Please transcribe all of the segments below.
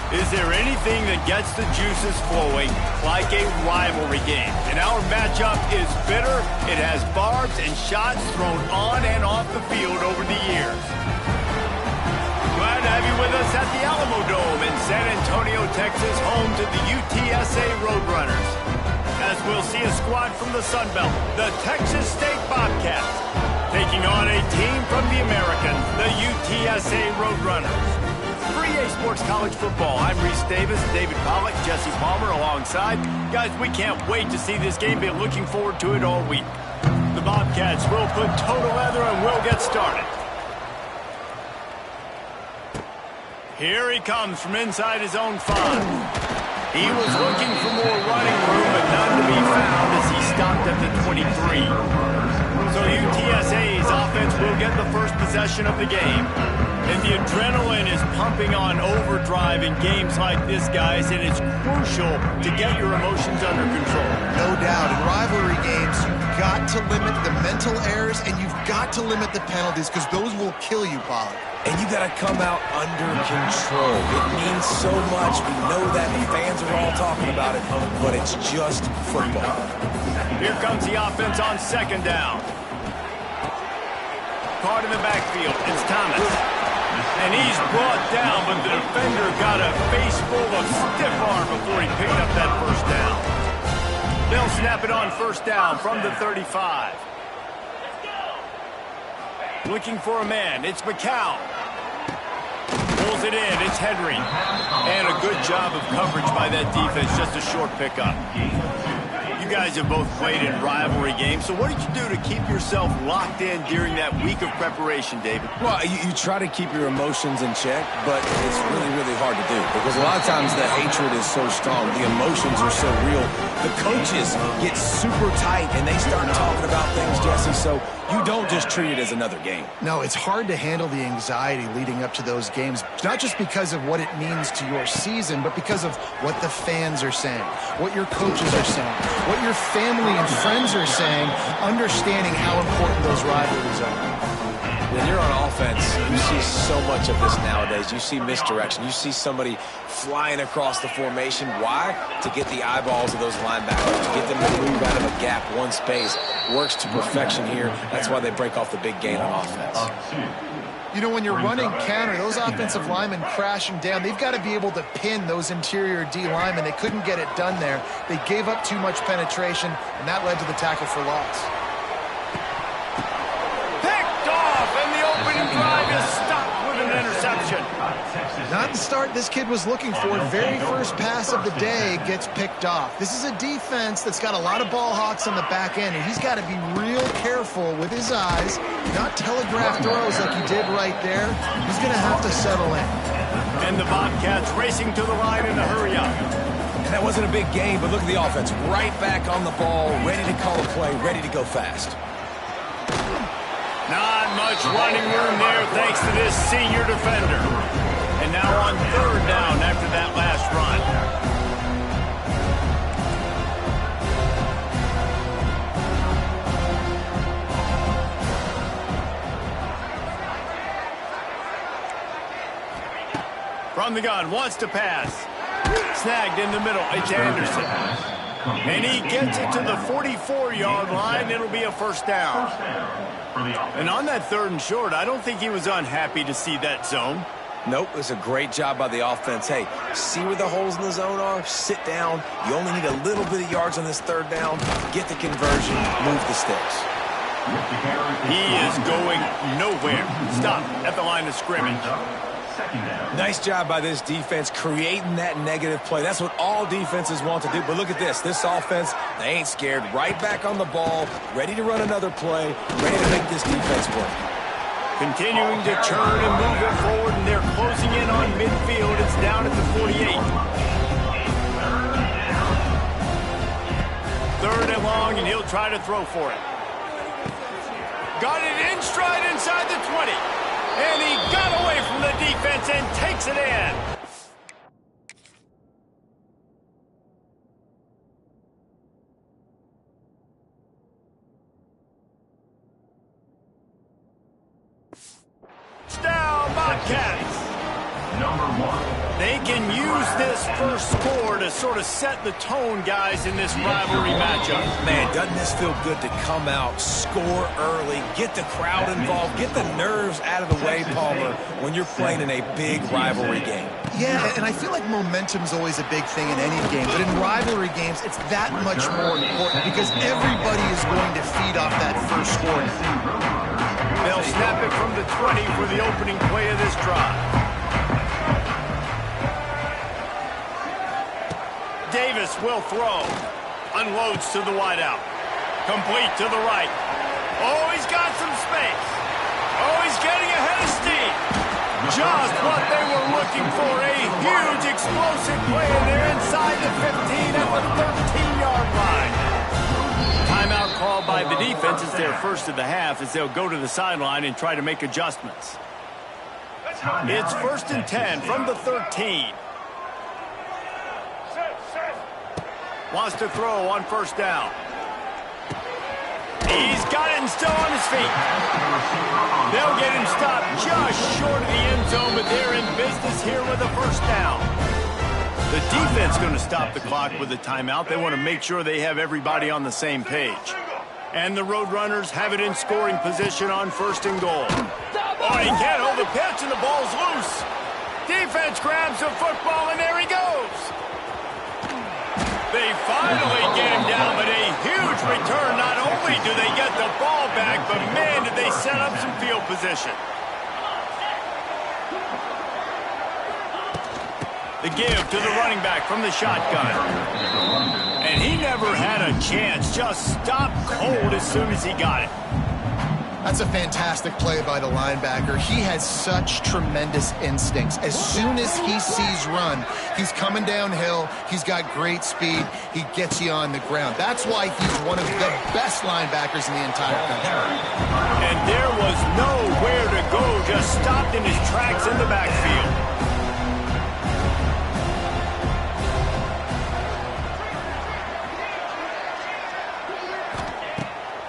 Is there anything that gets the juices flowing like a rivalry game? And our matchup is bitter. It has barbs and shots thrown on and off the field over the years. Glad to have you with us at the Alamo Dome in San Antonio, Texas, home to the UTSA Roadrunners. As we'll see a squad from the Sun Belt, the Texas State Bobcats, taking on a team from the Americans, the UTSA Roadrunners. 3A Sports College Football. I'm Reese Davis, David Pollack, Jesse Palmer alongside. Guys, we can't wait to see this game. Been looking forward to it all week. The Bobcats will put toe to leather and we'll get started. Here he comes from inside his own 5. He was looking for more running room, but none to be found as he stopped at the 23. So UTSA's offense will get the first possession of the game. And the adrenaline is pumping on overdrive in games like this, guys, and it's crucial to get your emotions under control. No doubt. In rivalry games, you've got to limit the mental errors, and you've got to limit the penalties, because those will kill you, Pollard. And you got to come out under control. It means so much. We know that. The fans are all talking about it, but it's just football. Here comes the offense on second down. Caught in the backfield. It's Thomas. And he's brought down, but the defender got a face full of stiff arm before he picked up that first down. They'll snap it on first down from the 35. Looking for a man. It's McCown. Pulls it in. It's Henry. And a good job of coverage by that defense. Just a short pickup. You guys have both played in rivalry games, so what did you do to keep yourself locked in during that week of preparation, David? Well, you try to keep your emotions in check, but it's really, really hard to do because a lot of times the hatred is so strong. The emotions are so real. The coaches get super tight, and they start talking about things, Jesse, so you don't just treat it as another game. No, it's hard to handle the anxiety leading up to those games, not just because of what it means to your season, but because of what the fans are saying, what your coaches are saying, what your family and friends are saying, understanding how important those rivalries are. When you're on offense, you see so much of this nowadays. You see misdirection. You see somebody flying across the formation. Why? To get the eyeballs of those linebackers, to get them to move out of a gap, one space. Works to perfection here. That's why they break off the big gain on offense. You know, when you're running counter, those offensive linemen crashing down, they've got to be able to pin those interior D linemen. They couldn't get it done there. They gave up too much penetration, and that led to the tackle for loss. Picked off, and the opening drive is stopped with an interception. Not the start this kid was looking for. Very first pass of the day gets picked off. This is a defense that's got a lot of ball hawks on the back end, and he's got to be real careful with his eyes, not telegraph throws like he did right there. He's going to have to settle in. And the Bobcats racing to the line in a hurry up. And that wasn't a big game, but look at the offense. Right back on the ball, ready to call a play, ready to go fast. Not much running room there thanks to this senior defender. And now on third down after that last run. From the gun, wants to pass. Snagged in the middle. It's Anderson. And he gets it to the 44-yard line. It'll be a first down. And on that third and short, I don't think he was unhappy to see that zone. Nope, it was a great job by the offense. Hey, see where the holes in the zone are? Sit down. You only need a little bit of yards on this third down. Get the conversion. Move the sticks. He is going nowhere. Stop at the line of scrimmage. Nice job by this defense creating that negative play. That's what all defenses want to do. But look at this. This offense, they ain't scared. Right back on the ball, ready to run another play, ready to make this defense work. Continuing to turn and move it forward, and they're closing in on midfield. It's down at the 48. Third and long, and he'll try to throw for it. Got it in stride inside the 20. And he got away from the defense and takes it in. Touchdown, Bobcats. Number 1. They can use this first score to sort of set the tone, guys, in this rivalry matchup. Man, doesn't this feel good to come out, score early, get the crowd involved, get the nerves out of the way, Palmer, when you're playing in a big rivalry game? Yeah, and I feel like momentum's always a big thing in any game, but in rivalry games, it's that much more important because everybody is going to feed off that first score. They'll snap it from the 20 for the opening play of this drive. Davis will throw. Unloads to the wideout. Complete to the right. Oh, he's got some space. Oh, he's getting ahead of steam. Just what they were looking for. A huge explosive play, and they're inside the 15 at the 13-yard line. Timeout called by the defense is their first of the half as they'll go to the sideline and try to make adjustments. It's 1st and 10 from the 13. Wants to throw on 1st down. He's got it and still on his feet. They'll get him stopped just short of the end zone, but they're in business here with a 1st down. The defense going to stop the clock with a timeout. They want to make sure they have everybody on the same page. And the Roadrunners have it in scoring position on 1st and goal. Oh, he can't hold the pitch and the ball's loose. Defense grabs the football and there he goes. They finally get him down, but a huge return. Not only do they get the ball back, but man, did they set up some field position. The give to the running back from the shotgun. And he never had a chance. Just stopped cold as soon as he got it. That's a fantastic play by the linebacker. He has such tremendous instincts. As soon as he sees run, he's coming downhill. He's got great speed. He gets you on the ground. That's why he's one of the best linebackers in the entire country. And there was nowhere to go. Just stopped in his tracks in the backfield.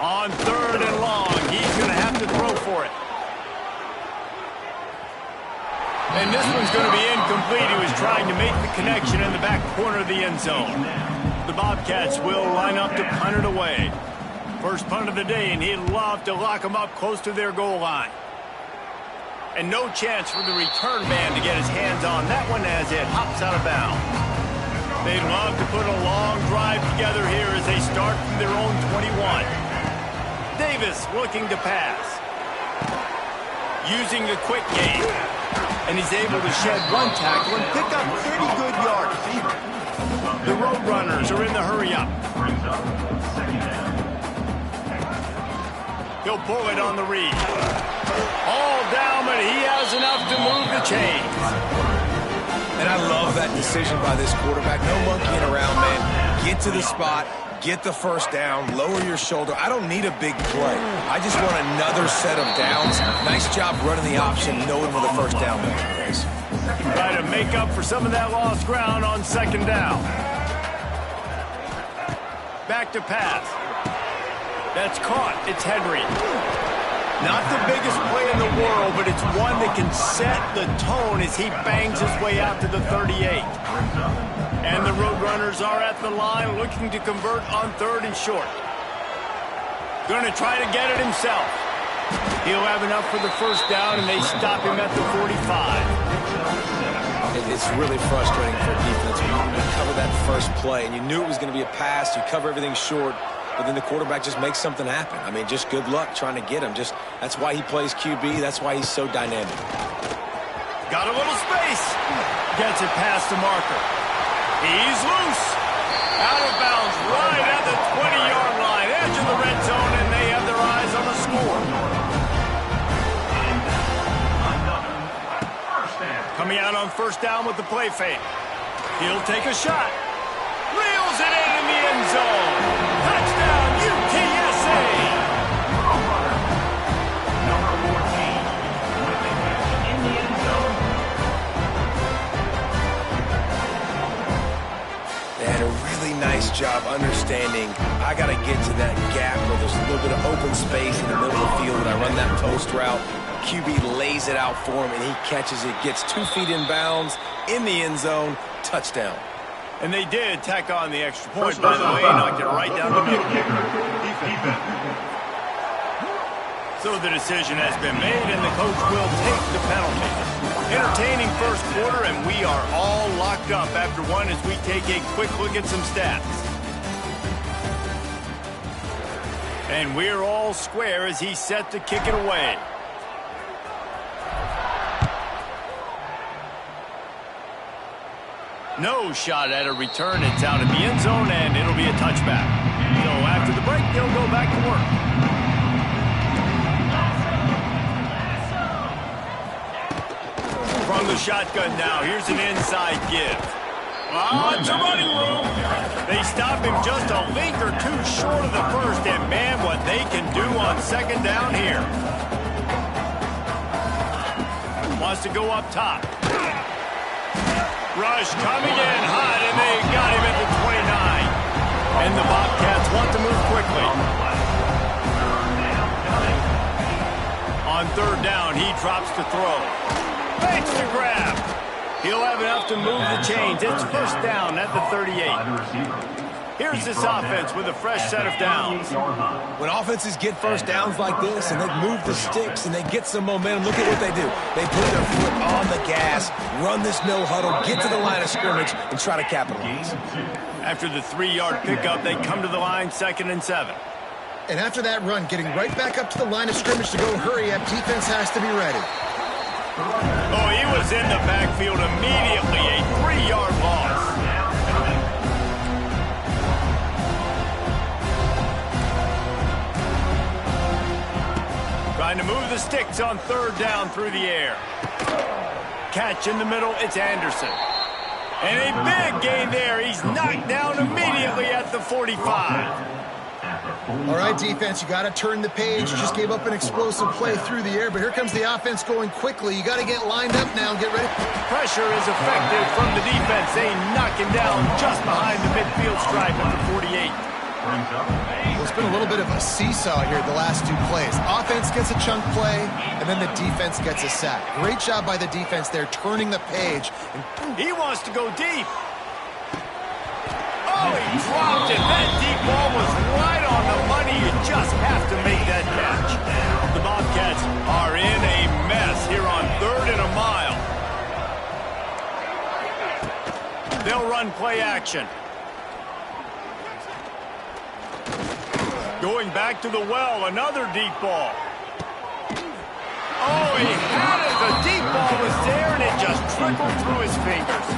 On 3rd and long, he's going to have to throw for it. And this one's going to be incomplete. He was trying to make the connection in the back corner of the end zone. The Bobcats will line up to punt it away. First punt of the day, and he'd love to lock them up close to their goal line. And no chance for the return man to get his hands on that one as it hops out of bounds. They'd love to put a long drive together here as they start from their own 21. Davis looking to pass. Using the quick game. And he's able to shed one tackle and pick up pretty good yardage. The Roadrunners are in the hurry-up. He'll pull it on the read. All down, but he has enough to move the chains. And I love that decision by this quarterback. No monkeying around, man. Get to the spot. Get the 1st down, lower your shoulder. I don't need a big play. I just want another set of downs. Nice job running the option, knowing where the 1st down is. Try to make up for some of that lost ground on 2nd down. Back to pass. That's caught. It's Henry. Not the biggest play in the world, but it's one that can set the tone as he bangs his way out to the 38. And the Roadrunners are at the line looking to convert on 3rd and short. Going to try to get it himself. He'll have enough for the 1st down, and they stop him at the 45. It's really frustrating for a defense when you cover that first play, and you knew it was going to be a pass. You cover everything short, but then the quarterback just makes something happen. I mean, just good luck trying to get him. That's why he plays QB. That's why he's so dynamic. Got a little space. Gets it past the marker. He's loose. Out of bounds right at the 20-yard line. Edge of the red zone, and they have their eyes on the score. Coming out on 1st down with the play fake. He'll take a shot. Reels it in the end zone. Touchdown, UTSA. They had a really nice job understanding I got to get to that gap where there's a little bit of open space in the middle of the field and I run that post route. QB lays it out for him, and he catches it, gets 2 feet in bounds, in the end zone, touchdown. And they did tack on the extra point, by the way, knocked it right down the middle. So the decision has been made, and the coach will take the penalty. Entertaining first quarter, and we are all locked up after one as we take a quick look at some stats. And we're all square as he's set to kick it away. No shot at a return. It's out of the end zone, and it'll be a touchback. So after the break, they'll go back to work. From the shotgun now, here's an inside give. Oh, it's a running room. They stop him just a link or two short of the first, and man, what they can do on second down here. Wants to go up top. Rush coming in hot, and they got him at the 29. And the Bobcats want to move quickly. On third down, he drops to throw. Fakes the grab. He'll have enough to move the chains. It's first down at the 38. Here's this offense with a fresh set of downs. When offenses get first downs like this and they move the sticks and they get some momentum, look at what they do. They put their foot on the gas, run this no huddle, get to the line of scrimmage, and try to capitalize. After the 3-yard pickup, they come to the line, 2nd and 7. And after that run, getting right back up to the line of scrimmage to go hurry up, defense has to be ready. Oh, he was in the backfield immediately, a 3-yard loss. Trying to move the sticks on third down through the air. Catch in the middle, it's Anderson. And a big gain there. He's knocked down immediately at the 45. All right, defense, you got to turn the page. You just gave up an explosive play through the air, but here comes the offense going quickly. You got to get lined up now and get ready. Pressure is effective from the defense. They knock him down just behind the midfield stripe at the 48. Well, it's been a little bit of a seesaw here the last 2 plays. Offense gets a chunk play, and then the defense gets a sack. Great job by the defense there, turning the page. He wants to go deep. Oh, he dropped it. That deep ball was right on the money. You just have to make that catch. The Bobcats are in a mess here on 3rd and a mile. They'll run play action. Going back to the well, another deep ball. Oh, he had it. The deep ball was there, and it just trickled through his fingers.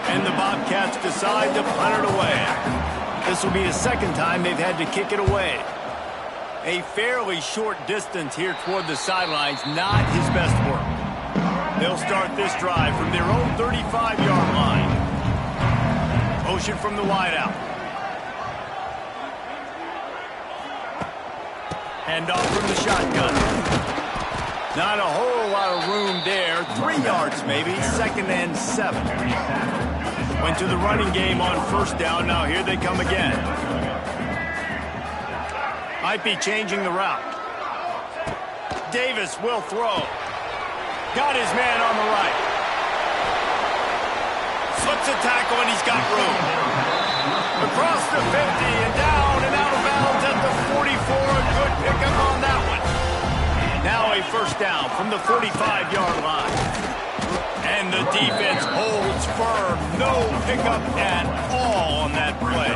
And the Bobcats decide to punt it away. This will be the 2nd time they've had to kick it away. A fairly short distance here toward the sidelines, not his best work. They'll start this drive from their own 35-yard line. Motion from the wideout. Hand off from the shotgun. Not a whole lot of room there. 3 yards maybe, 2nd and 7. Went to the running game on first down. Now here they come again. Might be changing the route. Davis will throw. Got his man on the right. Slips a tackle and he's got room. Across the 50 and down and out of bounds at the 44. A good pickup on that one. Now a first down from the 45-yard line. And the defense holds firm. No pickup at all on that play.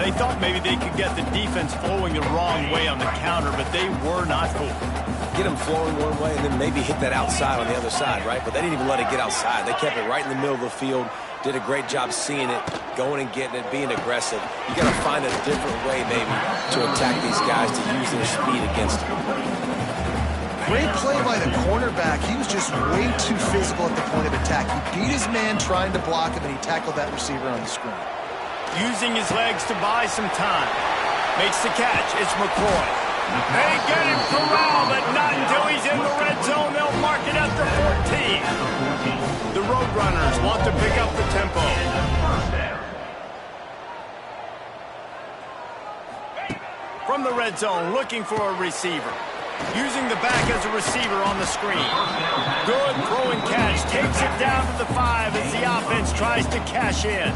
They thought maybe they could get the defense flowing the wrong way on the counter, but they were not fooled. Get them flowing one way and then maybe hit that outside on the other side, right? But they didn't even let it get outside. They kept it right in the middle of the field. Did a great job seeing it, going and getting it, being aggressive. You got to find a different way maybe to attack these guys, to use their speed against them. Great play by the cornerback. He was just way too physical at the point of attack. He beat his man trying to block him, and he tackled that receiver on the screen. Using his legs to buy some time. Makes the catch. It's McCoy. They get him corralled, but not until he's in the red zone. They'll mark it at the 14. The Roadrunners want to pick up the tempo. From the red zone, looking for a receiver. Using the back as a receiver on the screen. Good throw and catch. Takes it down to the 5 as the offense tries to cash in.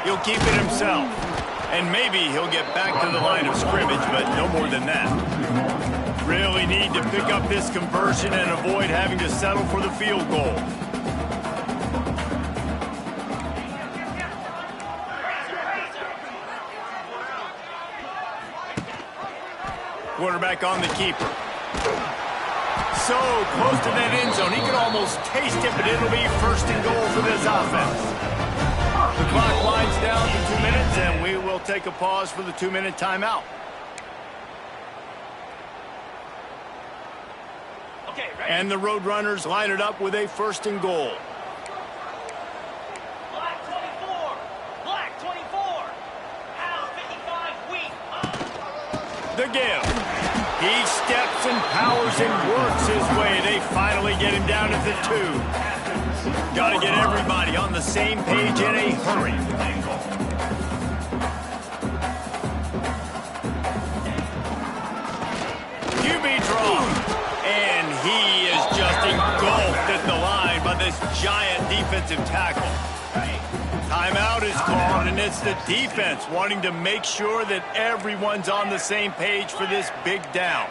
He'll keep it himself. And maybe he'll get back to the line of scrimmage, but no more than that. Really need to pick up this conversion and avoid having to settle for the field goal. Quarterback on the keeper. So close to that end zone. He could almost taste it, but it'll be first and goal for this offense. The clock winds down to 2 minutes, and we will take a pause for the 2-minute timeout. Okay, ready? And the Roadrunners line it up with a first and goal. Black 24. Black 24. Al 55 weak. The give. He steps and powers and works his way. They finally get him down at the 2. Got to get everybody on the same page in a hurry. QB draw. And he is just engulfed at the line by this giant defensive tackle. Timeout is called, and it's the defense wanting to make sure that everyone's on the same page for this big down.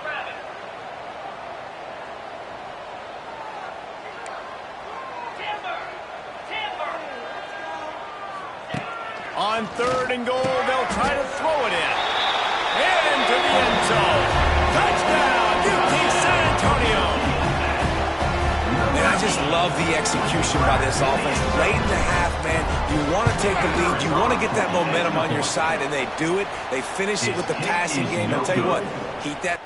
On 3rd and goal, they'll try to throw it in. Into the end zone. Touchdown, UT San Antonio. And I just love the execution by this offense. Late in the half, man, you want to take the lead. You want to get that momentum on your side, and they do it. They finish it with the passing game. I'll tell you what, heat that.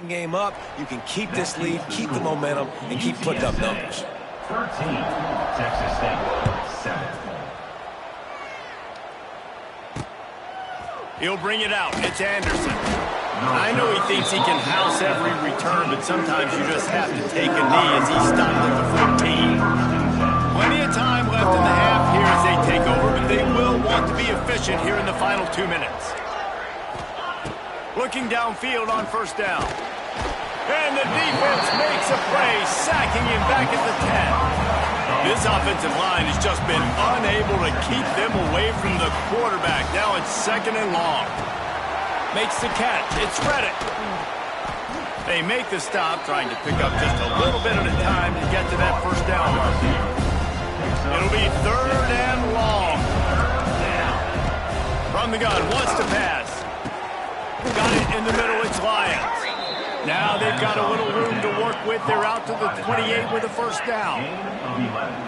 Game up, you can keep this lead, keep the momentum, and keep putting up numbers. 13, Texas State, 7. He'll bring it out. It's Anderson. I know he thinks he can house every return, but sometimes you just have to take a knee as he stopped at the 14. Plenty of time left in the half here as they take over, but they will want to be efficient here in the final 2 minutes. Looking downfield on 1st down. And the defense makes a play, sacking him back at the 10. This offensive line has just been unable to keep them away from the quarterback. Now it's 2nd and long. Makes the catch. It's Reddick. They make the stop, trying to pick up just a little bit at a time to get to that 1st down mark. It'll be 3rd and long. From the gun, wants to pass. Got it in the middle, it's Lions. Now they've got a little room to work with. They're out to the 28 with a 1st down.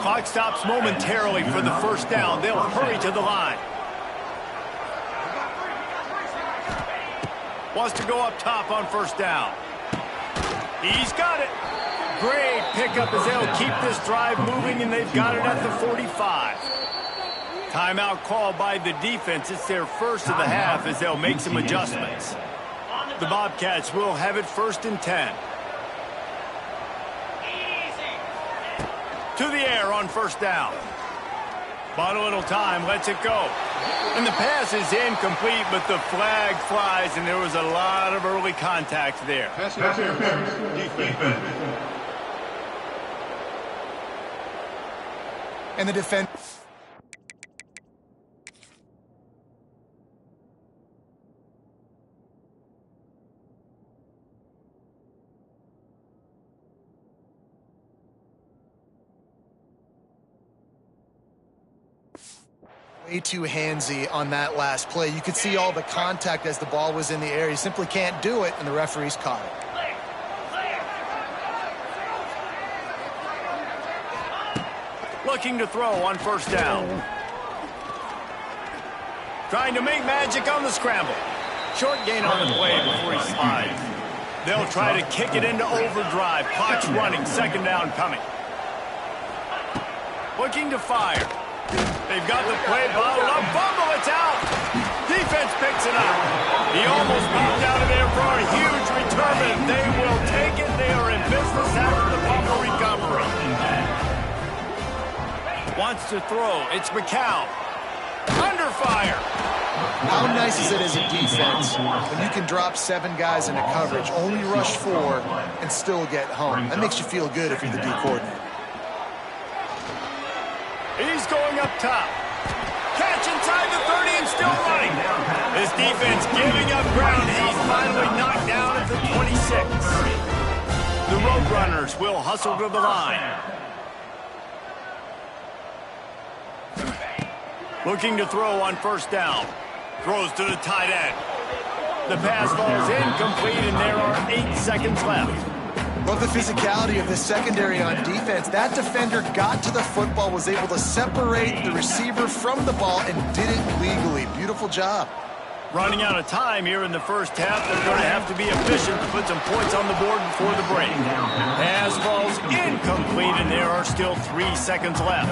Clock stops momentarily for the 1st down. They'll hurry to the line. Wants to go up top on 1st down. He's got it. Great pickup as they'll keep this drive moving, and they've got it at the 45. Timeout called by the defense. It's their first of the half as they'll make some adjustments. The Bobcats will have it 1st and 10. To the air on 1st down. Bought a little time, lets it go. And the pass is incomplete, but the flag flies, and there was a lot of early contact there. And the defense. Way too handsy on that last play. You could see all the contact as the ball was in the air. You simply can't do it, and the referees caught it. looking to throw on first down. Trying to make magic on the scramble. Short gain on the play before he slides. They'll try to kick it into overdrive. Clock's running. Second down coming. Looking to fire. They've got the play bottled up. Fumble, it's out. Defense picks it up. He almost popped out of there for a huge return, and they will take it. They are in business after the fumble recovery. Wants to throw. It's McCown. Under fire. How nice is it as a defense when you can drop 7 guys into coverage, only rush 4, and still get home? That makes you feel good if you're the D coordinator. He's going up top. Catch inside the 30 and still running. This defense giving up ground. He's finally knocked down at the 26. The Roadrunners will hustle to the line. Looking to throw on first down. Throws to the tight end. The pass falls incomplete, and there are 8 seconds left. Love the physicality of the secondary on defense. That defender got to the football, was able to separate the receiver from the ball, and did it legally. Beautiful job. Running out of time here in the first half. They're going to have to be efficient to put some points on the board before the break. Pass falls incomplete, and there are still 3 seconds left.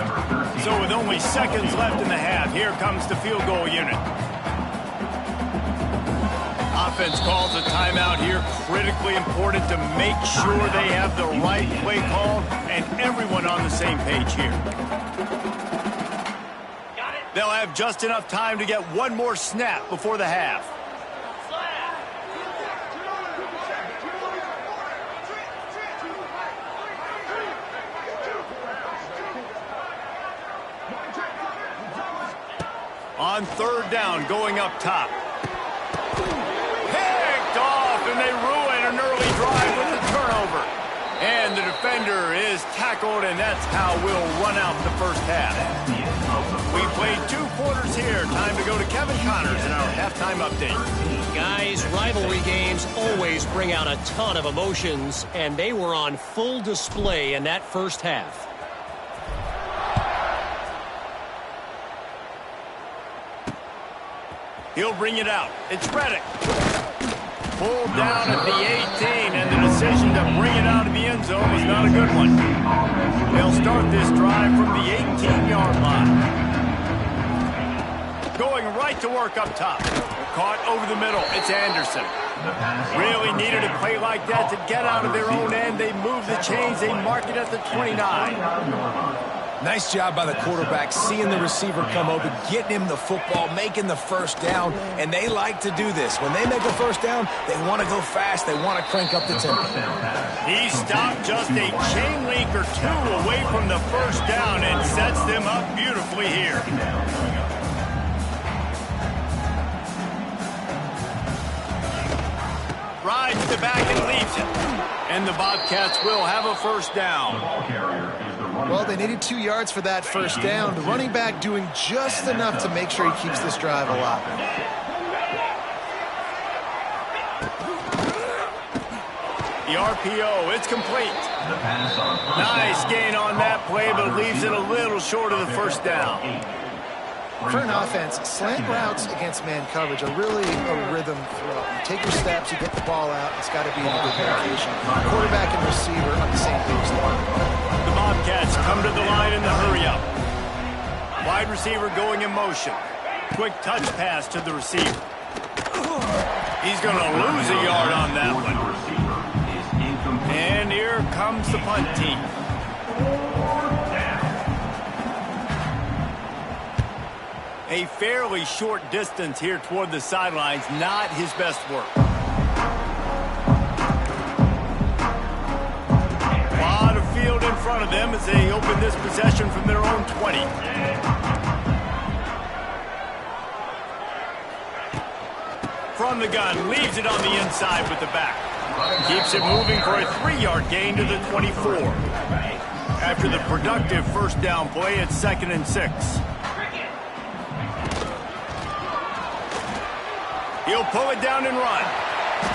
So with only seconds left in the half, here comes the field goal unit. Offense calls a timeout here. Critically important to make sure they have the right play call and everyone on the same page here. They'll have just enough time to get one more snap before the half. On third down, going up top. Picked off, and they ruin an early drive with the turnover. And the defender is tackled, and that's how we'll run out the first half. We played 2 quarters here. Time to go to Kevin Connors in our halftime update. Guys, rivalry games always bring out a ton of emotions, and they were on full display in that first half. He'll bring it out. It's Reddick. Pulled down at the 18, and the decision to bring it out of the end zone was not a good one. They'll start this drive from the 18-yard line. Going right to work up top. Caught over the middle. It's Anderson. Really needed a play like that to get out of their own end. They move the chains. They mark it at the 29. Nice job by the quarterback, seeing the receiver come open, getting him the football, making the first down, and they like to do this. When they make a first down, they want to go fast. They want to crank up the tempo. He stopped just a chain link or 2 away from the first down and sets them up beautifully here. Rides the back and leaves it. And the Bobcats will have a first down. Well, they needed 2 yards for that first down. The running back doing just enough to make sure he keeps this drive alive. The RPO, it's complete. Nice gain on that play, but leaves it a little short of the first down. Current offense, slant routes against man coverage are really a rhythm throw. You take your steps, you get the ball out, it's got to be in a good location. Quarterback and receiver on the same page there. The Bobcats come to the line in the hurry-up. Wide receiver going in motion. Quick touch pass to the receiver. He's going to lose a yard on that one. And here comes the punt team. A fairly short distance here toward the sidelines, not his best work. A lot of field in front of them as they open this possession from their own 20. From the gun, leaves it on the inside with the back. Keeps it moving for a 3-yard gain to the 24. After the productive first down play, it's 2nd and 6. He'll pull it down and run.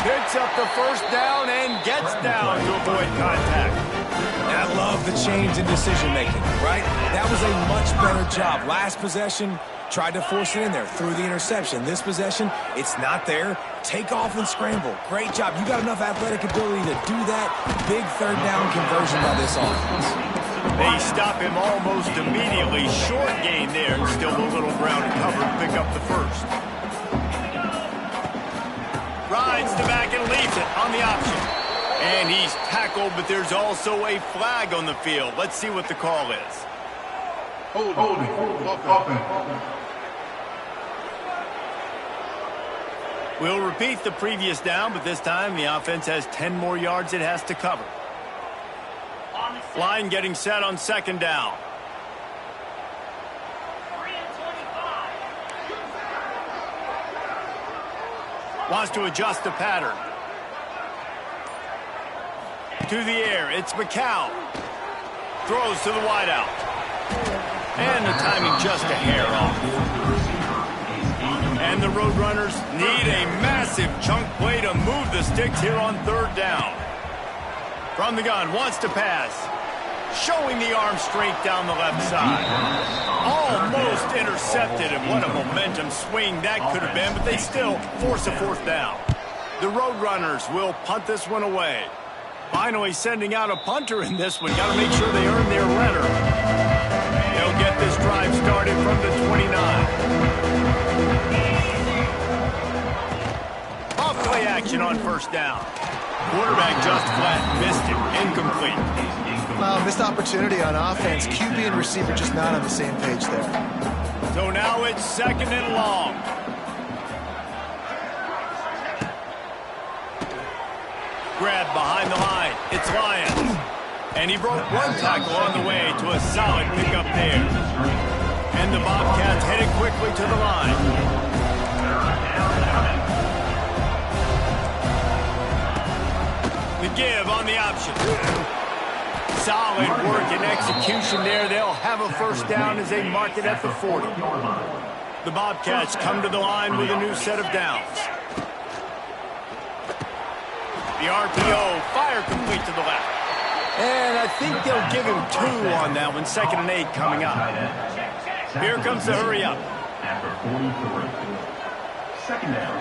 Picks up the first down and gets down to avoid contact. And I love the change in decision-making, right? That was a much better job. Last possession, tried to force it in there, threw the interception. This possession, it's not there. Take off and scramble. Great job. You got enough athletic ability to do that. Big third down conversion by this offense. They stop him almost immediately. Short gain there. Still a little ground to cover to pick up the first. Rides to back and leaves it on the option. And he's tackled, but there's also a flag on the field. Let's see what the call is. Holding. We'll repeat the previous down, but this time the offense has 10 more yards it has to cover. Line getting set on second down. 3 and 25. Wants to adjust the pattern. To the air, it's McCown. Throws to the wideout. And the timing just a hair off. And the Roadrunners need a massive chunk play to move the sticks here on third down. From the gun, wants to pass. Showing the arm strength down the left side. Almost intercepted, and what a momentum swing that could have been, but they still force a fourth down. The Roadrunners will punt this one away. Finally sending out a punter in this one. Got to make sure they earn their letter. They'll get this drive started from the 29. Off play action on first down. Quarterback just flat missed it. Incomplete. Well, missed opportunity on offense. QB and receiver just not on the same page there. So now it's second and long. Grab behind the line. It's Lyons. And he broke one tackle on the way to a solid pickup there. And the Bobcats headed quickly to the line. The give on the option. Solid work and execution there. They'll have a first down as they mark it at the 40. The Bobcats come to the line with a new set of downs. The RPO, fire complete to the left. And I think they'll give him 2 on that one. 2nd and 8 coming up. Here comes the hurry up. After 43. Second down.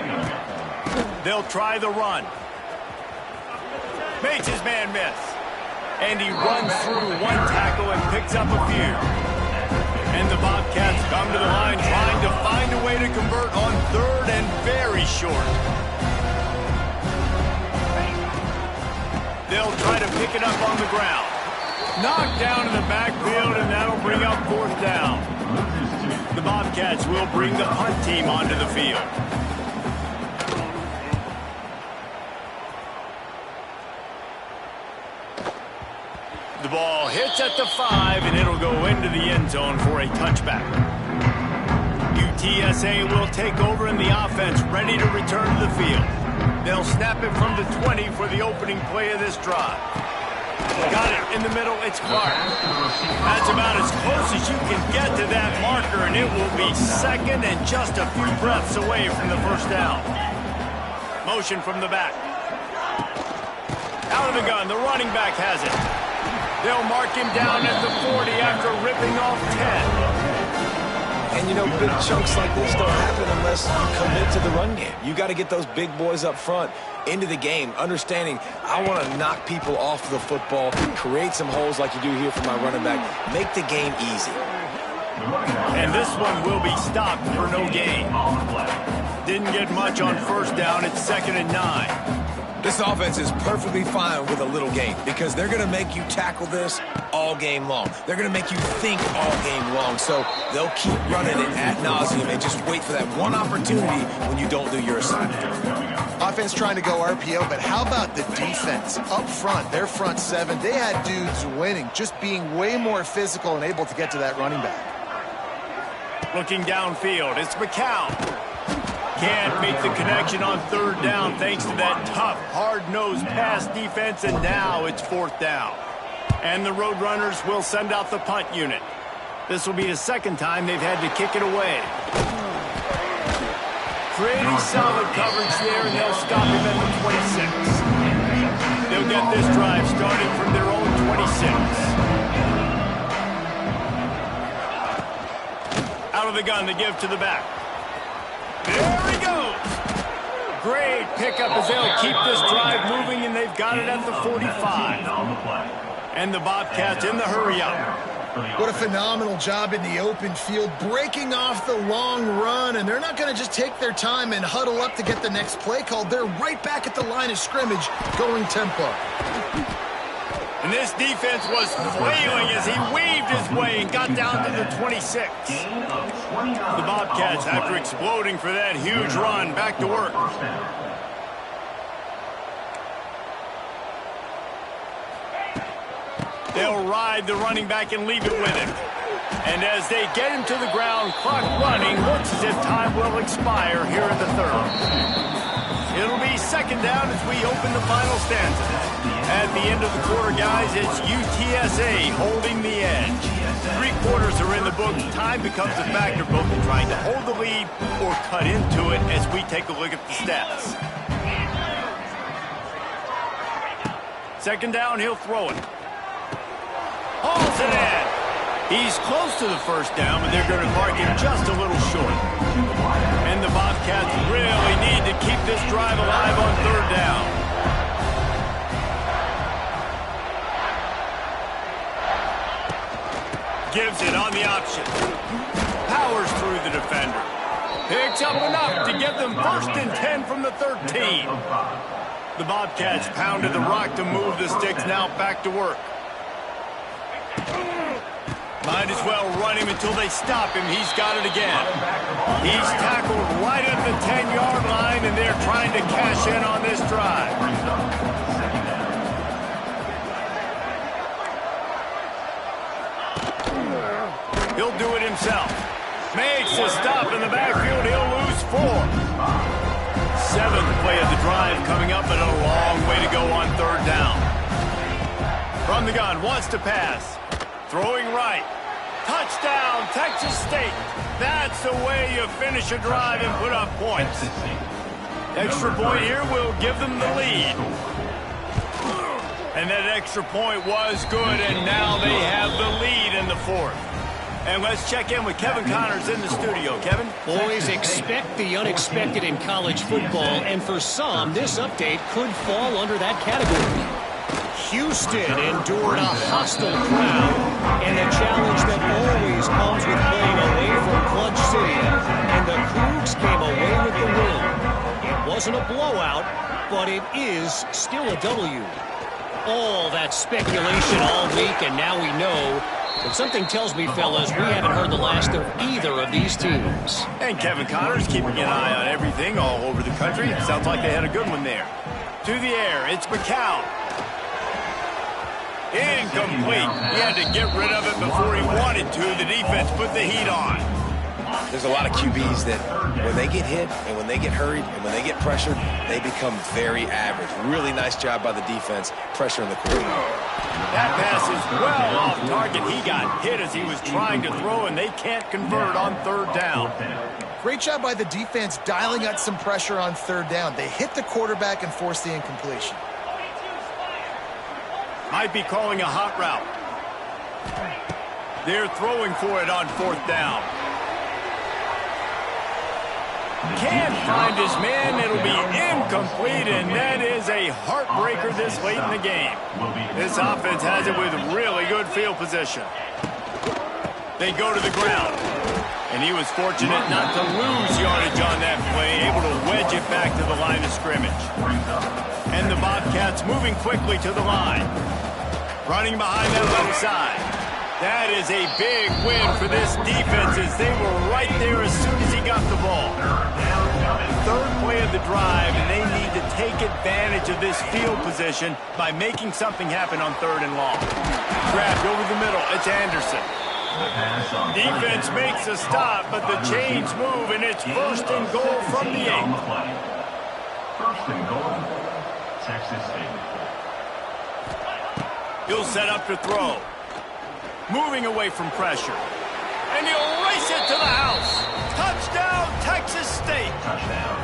They'll try the run. Makes his man miss. And he runs through one tackle and picks up a few. And the Bobcats come to the line trying to find a way to convert on third and very short. They'll try to pick it up on the ground. Knocked down in the backfield, and that'll bring up fourth down. The Bobcats will bring the punt team onto the field. The ball hits at the 5, and it'll go into the end zone for a touchback. UTSA will take over in the offense, ready to return to the field. They'll snap it from the 20 for the opening play of this drive. Got it in the middle, it's Clark. That's about as close as you can get to that marker, and it will be second and just a few breaths away from the first down. Motion from the back. Out of the gun, the running back has it. They'll mark him down at the 40 after ripping off 10. And, you know, big chunks like this don't happen unless you commit to the run game. You got to get those big boys up front into the game, understanding I want to knock people off the football, create some holes like you do here for my running back, make the game easy. And this one will be stopped for no gain. Didn't get much on first down. It's 2nd and 9. This offense is perfectly fine with a little game because they're going to make you tackle this all game long. They're going to make you think all game long. So they'll keep running it ad nauseum and just wait for that one opportunity when you don't do your assignment. Offense trying to go RPO, but how about the defense? Up front, their front 7, they had dudes winning, just being way more physical and able to get to that running back. Looking downfield, it's McCown. Can't make the connection on third down thanks to that tough, hard-nosed pass defense, and now it's fourth down. And the Roadrunners will send out the punt unit. This will be the second time they've had to kick it away. Pretty solid coverage there, and they'll stop him at the 26. They'll get this drive started from their own 26. Out of the gun to give to the back. There he goes. Great pickup as they'll keep this drive moving, and they've got it at the 45. And the Bobcats in the hurry-up. What a phenomenal job in the open field, breaking off the long run, and they're not going to just take their time and huddle up to get the next play called. They're right back at the line of scrimmage, going tempo. And this defense was flailing as he weaved his way and got down to the 26. The Bobcats, after exploding for that huge run, back to work. They'll ride the running back and leave it with him. And as they get him to the ground, clock running, looks as if time will expire here in the third. It'll be second down as we open the final stanza. At the end of the quarter, guys, it's UTSA holding the edge. 3 quarters are in the book. Time becomes a factor both in trying to hold the lead or cut into it as we take a look at the stats. Second down, he'll throw it. Hauls it in. He's close to the first down, but they're going to mark him just a little short. And the Bobcats really need to keep this drive alive on third down. Gives it on the option. Powers through the defender. Picks up enough to get them 1st and 10 from the 13. The Bobcats pounded the rock to move the sticks, now back to work. Might as well run him until they stop him. He's got it again. He's tackled right at the 10-yard line, and they're trying to cash in on this drive. He'll do it himself. Makes a stop in the backfield. He'll lose 4. 7th play of the drive coming up, and a long way to go on third down. From the gun, wants to pass. Throwing right. Touchdown, Texas State. That's the way you finish a drive and put up points. Extra point here will give them the lead. And that extra point was good, and now they have the lead in the 4th. And let's check in with Kevin Connors in the studio. Kevin? Boys, expect the unexpected in college football, and for some, this update could fall under that category. Houston endured a hostile crowd and a challenge that always comes with playing away from Clutch City, and the Cougs came away with the win. It wasn't a blowout, but it is still a W. All that speculation all week, and now we know. But something tells me, fellas, we haven't heard the last of either of these teams. And Kevin Connors keeping an eye on everything all over the country. Sounds like they had a good one there. To the air, it's McCown. Incomplete. He had to get rid of it before he wanted to. The defense put the heat on. There's a lot of QBs that when they get hit and when they get hurried and when they get pressured, they become very average. Really nice job by the defense, pressuring the quarterback. That pass is well off target. He got hit as he was trying to throw, and they can't convert on third down. Great job by the defense dialing up some pressure on third down. They hit the quarterback and forced the incompletion. Might be calling a hot route. They're throwing for it on 4th down. Can't find his man. It'll be incomplete, and that is a heartbreaker this late in the game. This offense has it with really good field position. They go to the ground, and he was fortunate not to lose yardage on that play, able to wedge it back to the line of scrimmage. And the Bobcats moving quickly to the line. Running behind that left side. That is a big win for this defense as they were right there as soon as he got the ball. 3rd play of the drive, and they need to take advantage of this field position by making something happen on 3rd and long. Grabbed over the middle. It's Anderson. Defense makes a stop, but the chains move, and it's 1st and goal from the 8. 1st and goal, Texas State. He'll set up to throw. Moving away from pressure. And he'll race it to the house. Touchdown, Texas State. Touchdown,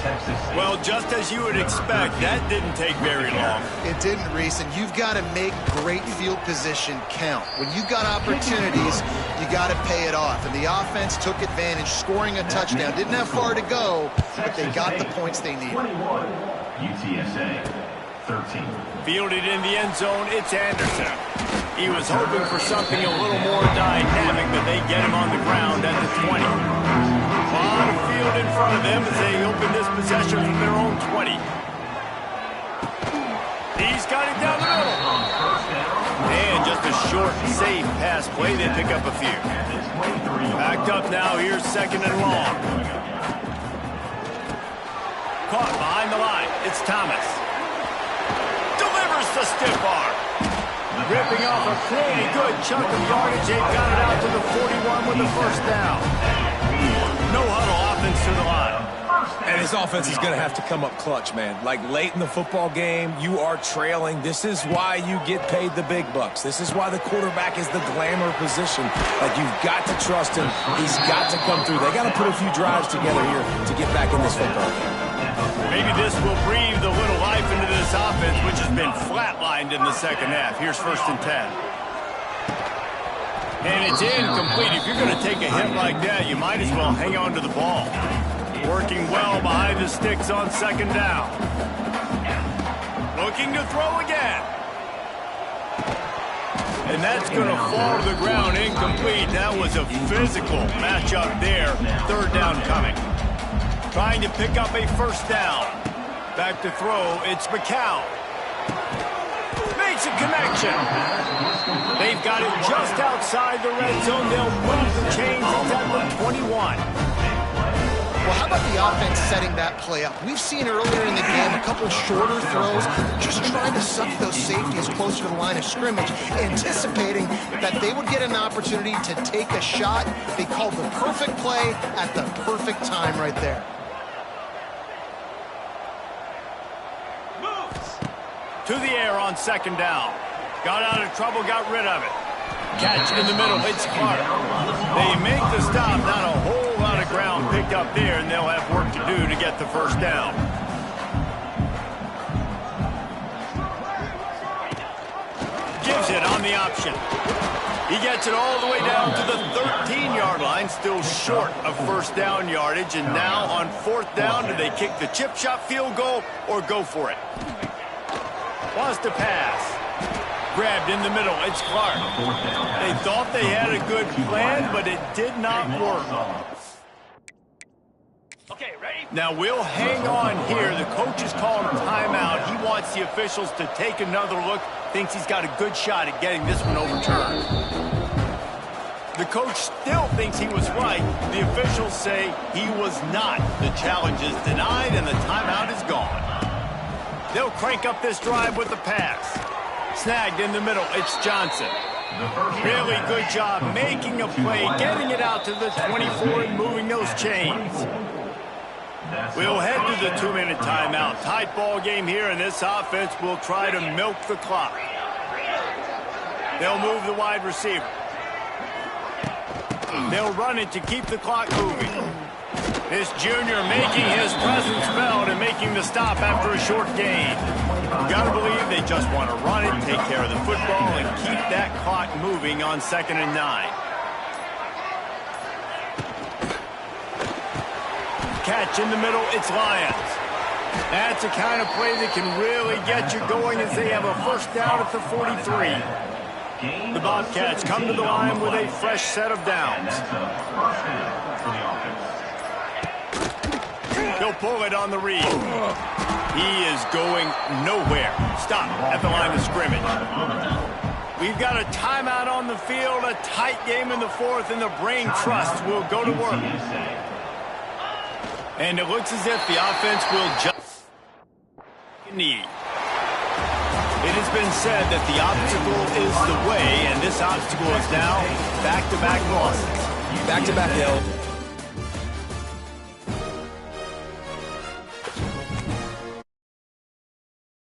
Texas State. Well, just as you would expect, that didn't take very long. It didn't, Reese, and you've got to make great field position count. When you've got opportunities, you got to pay it off. And the offense took advantage, scoring a touchdown. Didn't have far to go, but they got the points they needed. 21, UTSA 13. Fielded in the end zone, it's Anderson. He was hoping for something a little more dynamic, but they get him on the ground at the 20. A lot of field in front of them as they open this possession from their own 20. He's got it down the middle. And just a short, safe pass play. They pick up a few. Backed up now. Here's second and long. Caught behind the line. It's Thomas. Delivers the stiff arm. Ripping off a pretty good chunk of yardage. They've got it out to the 41 with the first down. No huddle offense to the line. And his offense is going to have to come up clutch, man. Like late in the football game, you are trailing. This is why you get paid the big bucks. This is why the quarterback is the glamour position. Like, you've got to trust him. He's got to come through. They got to put a few drives together here to get back in this football game. Maybe this will breathe a little life into this offense, which has been flatlined in the second half. Here's 1st and 10. And it's incomplete. If you're going to take a hit like that, you might as well hang on to the ball. Working well behind the sticks on second down. Looking to throw again. And that's going to fall to the ground incomplete. That was a physical matchup there. 3rd down coming. Trying to pick up a first down. Back to throw. It's McCown. Makes a connection. They've got it just outside the red zone. They'll move the chains. It's at the 21. Well, how about the offense setting that play up? We've seen earlier in the game a couple shorter throws, just trying to suck those safeties closer to the line of scrimmage, anticipating that they would get an opportunity to take a shot. They called the perfect play at the perfect time right there. To the air on second down. Got out of trouble, got rid of it. Catch in the middle, it's Clark. They make the stop, not a whole lot of ground picked up there, and they'll have work to do to get the first down. Gives it on the option. He gets it all the way down to the 13-yard line, still short of first down yardage, and now on 4th down, do they kick the chip shot field goal or go for it? Wants to pass. Grabbed in the middle. It's Clark. They thought they had a good plan, but it did not work. Okay, ready? Now we'll hang on here. The coach is calling a timeout. He wants the officials to take another look. Thinks he's got a good shot at getting this one overturned. The coach still thinks he was right. The officials say he was not. The challenge is denied, and the timeout is gone. They'll crank up this drive with the pass. Snagged in the middle, it's Johnson. Really good job making a play, getting it out to the 24 and moving those chains. We'll head to the 2-minute timeout. Tight ball game here, and this offense will try to milk the clock. They'll move the wide receiver. They'll run it to keep the clock moving. This junior making his presence felt and making the stop after a short gain. You got to believe they just want to run it, take care of the football, and keep that clock moving on 2nd and 9. Catch in the middle, it's Lyons. That's the kind of play that can really get you going as they have a first down at the 43. The Bobcats come to the line with a fresh set of downs. He'll pull it on the read. He is going nowhere. Stop at the line of scrimmage. We've got a timeout on the field, a tight game in the 4th, and the brain trust will go to work. And it looks as if the offense will just need. It has been said that the obstacle is the way, and this obstacle is now back-to-back losses. Back-to-back L.